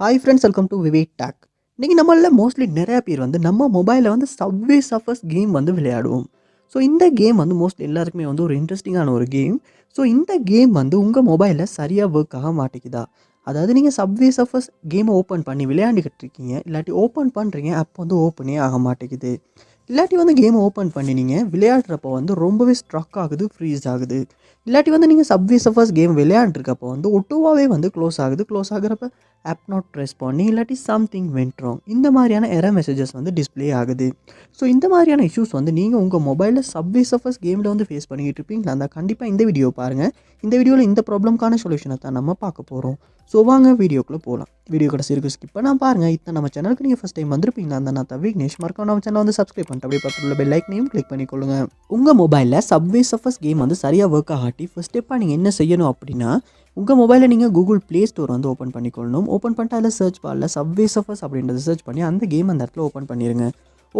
Hi friends, welcome to VividTech. இன்றைக்கி நம்மள mostly நிறையா பேர் வந்து நம்ம மொபைலில் வந்து சப்வே சஃபர்ஸ் கேம் வந்து விளையாடுவோம். ஸோ இந்த கேம் வந்து மோஸ்ட்லி எல்லாருக்குமே வந்து ஒரு இன்ட்ரெஸ்டிங்கான ஒரு கேம். ஸோ இந்த கேம் வந்து உங்கள் மொபைலில் சரியாக ஒர்க் ஆக மாட்டேங்குதா? அதாவது நீங்கள் சப்வே சஃபர்ஸ் கேமை ஓப்பன் பண்ணி விளையாண்டுக்கிட்டு இருக்கீங்க, இல்லாட்டி ஓப்பன் பண்ணுறீங்க, அப்போ வந்து ஓப்பனே ஆக மாட்டேங்குது. இல்லாட்டி வந்து கேமை ஓப்பன் பண்ணி நீங்கள் விளையாடுறப்போ வந்து ரொம்பவே ஸ்ட்ரக் ஆகுது, ஃப்ரீஸ் ஆகுது. இல்லாட்டி வந்து நீங்கள் சப்வே சஃபர்ஸ் கேம் விளையாண்டுருக்கப்போ வந்து ஒட்டுவாவே வந்து க்ளோஸ் ஆகுது. க்ளோஸ் ஆகுறப்ப ஆப் நாட் ரெஸ்பாண்டிங் இல்லாட்டி சம்திங் வென்ட் ராங் இந்த மாதிரியான எரர் மெசேஜஸ் வந்து டிஸ்ப்ளே ஆகுது. ஸோ இந்த மாதிரியான இஷ்யூஸ் வந்து நீங்கள் உங்கள் மொபைலில் சப்வே சஃபர்ஸ் கேமில் வந்து ஃபேஸ் பண்ணிக்கிட்டு இருப்பீங்களா? அந்த கண்டிப்பாக இந்த வீடியோ பாருங்கள். இந்த வீடியோவில் இந்த ப்ராப்ளம்க்கான சொல்யூஷனை தான் நம்ம பார்க்க போகிறோம். ஸோ வாங்க வீடியோக்குள்ளே போகலாம். வீடியோ கடைசி வரைக்கும் ஸ்கிப் பண்ணால் பாருங்கள். இத்தனை நம்ம சேனலுக்கு நீங்கள் ஃபஸ்ட் டைம் வந்திருப்பீங்களா? அந்த நான் விக்னேஷ் மறக்காம நம்ம சேனல் வந்து சப்ஸ்கிரைப் பண்ணிட்டு அப்படியே பக்கத்தில் பெல் ஐக்கனையும் கிளிக் பண்ணிக்கொள்ளுங்க. உங்கள் மொபைலில் சப்வே சஃபர்ஸ் கேம் வந்து சரியாக ஒர்க் ஆகாட்டி ஃபர்ஸ்ட் ஸ்டெப்பாக நீங்கள் என்ன செய்யணும் அப்படின்னா, உங்கள் மொபைலில் நீங்கள் கூகுள் ப்ளே ஸ்டோர் வந்து ஓப்பன் பண்ணிக்கொள்ளணும். ஓப்பன் பண்ணிட்டு அதில் சர்ச் பாரில் சப்வே சஃபர்ஸ் அப்படின்றத சர்ச் பண்ணி அந்த கேம் அந்த இடத்துல ஓப்பன் பண்ணிடுங்க.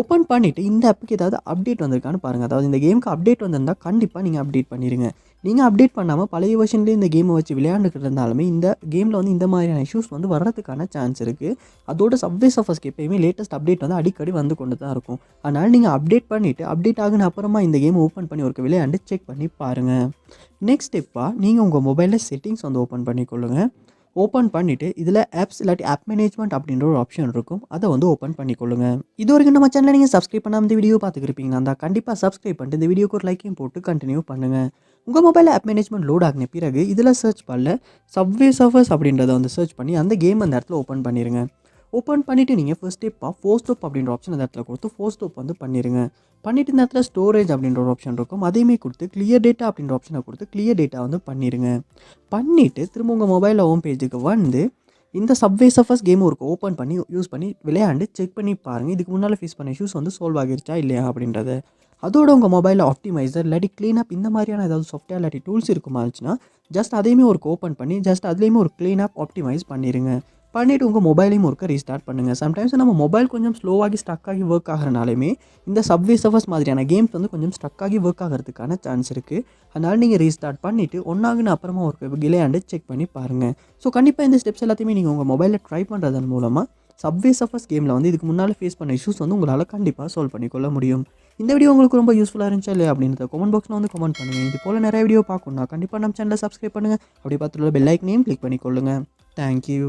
ஓப்பன் பண்ணிவிட்டு இந்த ஆப்புக்கு ஏதாவது அப்டேட் வந்திருக்கான்னு பாருங்கள். அதாவது இந்த கேமுக்கு அப்டேட் வந்திருந்தால் கண்டிப்பாக நீங்கள் அப்டேட் பண்ணிடுங்க. நீங்கள் அப்டேட் பண்ணாமல் பழைய வெர்ஷன்லேயே இந்த கேமை வச்சு விளையாண்டுக்கிட்டு இருந்தாலுமே இந்த கேமில் வந்து இந்த மாதிரியான இஷ்யூஸ் வந்து வர்றதுக்கான சான்ஸ் இருக்குது. அதோட சப்வே சஃபர்ஸ்க்கு எப்பயுமே லேட்டஸ்ட் அப்டேட் வந்து அடிக்கடி வந்து கொண்டு தான் இருக்கும். அதனால் நீங்கள் அப்டேட் பண்ணிவிட்டு அப்டேட் ஆகின அப்புறமா இந்த கேமை ஓப்பன் பண்ணி ஒரு விளையாண்டு செக் பண்ணி பாருங்கள். நெக்ஸ்ட் ஸ்டெப்பாக நீங்கள் உங்கள் மொபைலில் செட்டிங்ஸ் வந்து ஓப்பன் பண்ணிக்கொள்ளுங்கள். ஓப்பன் பண்ணிவிட்டு இதில் ஆப்ஸ் இல்லாட்டி ஆப் மேனேஜ்மெண்ட் அப்படின்ற ஒரு ஆப்ஷன் இருக்கும். அதை வந்து ஓப்பன் பண்ணிக்கொள்ளுங்க. இது வரைக்கும் நம்ம சேனலில் நீங்கள் சப்ஸ்கிரைப் பண்ணாமல் இந்த வீடியோ பார்த்துக்கிருப்பீங்களா? அந்த கண்டிப்பாக சப்ஸ்கிரைப் பண்ணிட்டு இந்த வீடியோக்கு ஒரு லைக்கையும் போட்டு கண்டினியூ பண்ணுங்கள். உங்கள் மொபைலில் ஆப் மேனேஜ்மெண்ட் லோட் ஆகின பிறகு இதில் சர்ச் பாரில் சப்வே சர்ஃபர்ஸ் அப்படின்றத வந்து சர்ச் பண்ணி அந்த கேம் அந்த இடத்துல ஓப்பன் பண்ணிடுங்க. ஓப்பன் பண்ணிவிட்டு நீங்கள் ஃபர்ஸ்ட் ஸ்டெப்பாக ஃபோர்ஸ் ஸ்டாப் அப்படின்ற ஆப்ஷன் அந்த இடத்துல கொடுத்து ஃபோர்ஸ் ஸ்டாப் வந்து பண்ணிடுங்க. பண்ணிவிட்டு இந்த இடத்துல ஸ்டோரேஜ் அப்படின்ற ஒரு ஆப்ஷன் இருக்கும். அதையுமே கொடுத்து கிளியர் டேட்டா அப்படின்ற ஆப்ஷனை கொடுத்து கிளியர் டேட்டா வந்து பண்ணிடுங்க. பண்ணிவிட்டு திரும்ப உங்கள் மொபைலில் ஹோம் பேஜுக்கு வந்து இந்த சப்வே சஃபர்ஸ் கேம் ஒரு ஓப்பன் பண்ணி யூஸ் பண்ணி விளையாண்டு செக் பண்ணி பாருங்கள். இதுக்கு முன்னால் ஃபேஸ் பண்ண இஷ்யூஸ் வந்து சால்வ் ஆகிருச்சா இல்லையா அப்படின்றத. அதோட உங்கள் மொபைலில் ஆப்டிமைசர் இல்லாட்டி க்ளீனப் இந்த மாதிரியான ஏதாவது சாஃப்ட்வேர் இல்லாட்டி டூல்ஸ் இருக்குமா இருந்துச்சுன்னா ஜஸ்ட் அதையுமே ஒரு ஓப்பன் பண்ணி ஜஸ்ட் அதுலேயுமே ஒரு க்ளீனப் ஆப்டிமைஸ் பண்ணிடுங்க. பண்ணிவிட்டு உங்கள் மொபைலையும் ஒருக்க ரீஸ்டார்ட் பண்ணுங்கள். சம்டைம்ஸ் நம்ம மொபைல் கொஞ்சம் ஸ்லோவாகி ஸ்டக் ஆகி ஒர்க் ஆகிறனாலுமே இந்த சப்வே சர்ஃபர்ஸ் மாதிரியான கேம்ஸ் வந்து கொஞ்சம் ஸ்டக் ஆகி ஒர்க் ஆகிறதுக்கான சான்ஸ் இருக்குது. அதனால் நீங்கள் ரீஸ்டார்ட் பண்ணிவிட்டு ஒன்றாகுன அப்புறமா ஒரு விளையாண்டு செக் பண்ணி பாருங்கள். ஸோ கண்டிப்பாக இந்த ஸ்டெப்ஸ் எல்லாத்தையுமே நீங்கள் உங்கள் மொபைலில் ட்ரை பண்ணுறதன் மூலமாக சப்வே சர்ஃபர்ஸ் கேமில் வந்து இதுக்கு முன்னால் ஃபேஸ் பண்ண இஷ்யூஸ் வந்து உங்களால் கண்டிப்பாக சால்வ் பண்ணிக்கொள்ள முடியும். இந்த வீடியோ உங்களுக்கு ரொம்ப யூஸ்ஃபுல்லாக இருந்துச்சா இல்லையா அப்படின்றத கமெண்ட் பாக்ஸில் வந்து கமெண்ட் பண்ணுங்கள். இது போல் நிறைய வீடியோ பார்க்கணுன்னா கண்டிப்பாக நம்ம சேனலை சப்ஸ்கிரைப் பண்ணுங்கள். அப்படி பார்த்துட்டு பெல் ஐக்கனையும் கிளிக் பண்ணிக்கொள்ளுங்கள். தேங்க்யூ.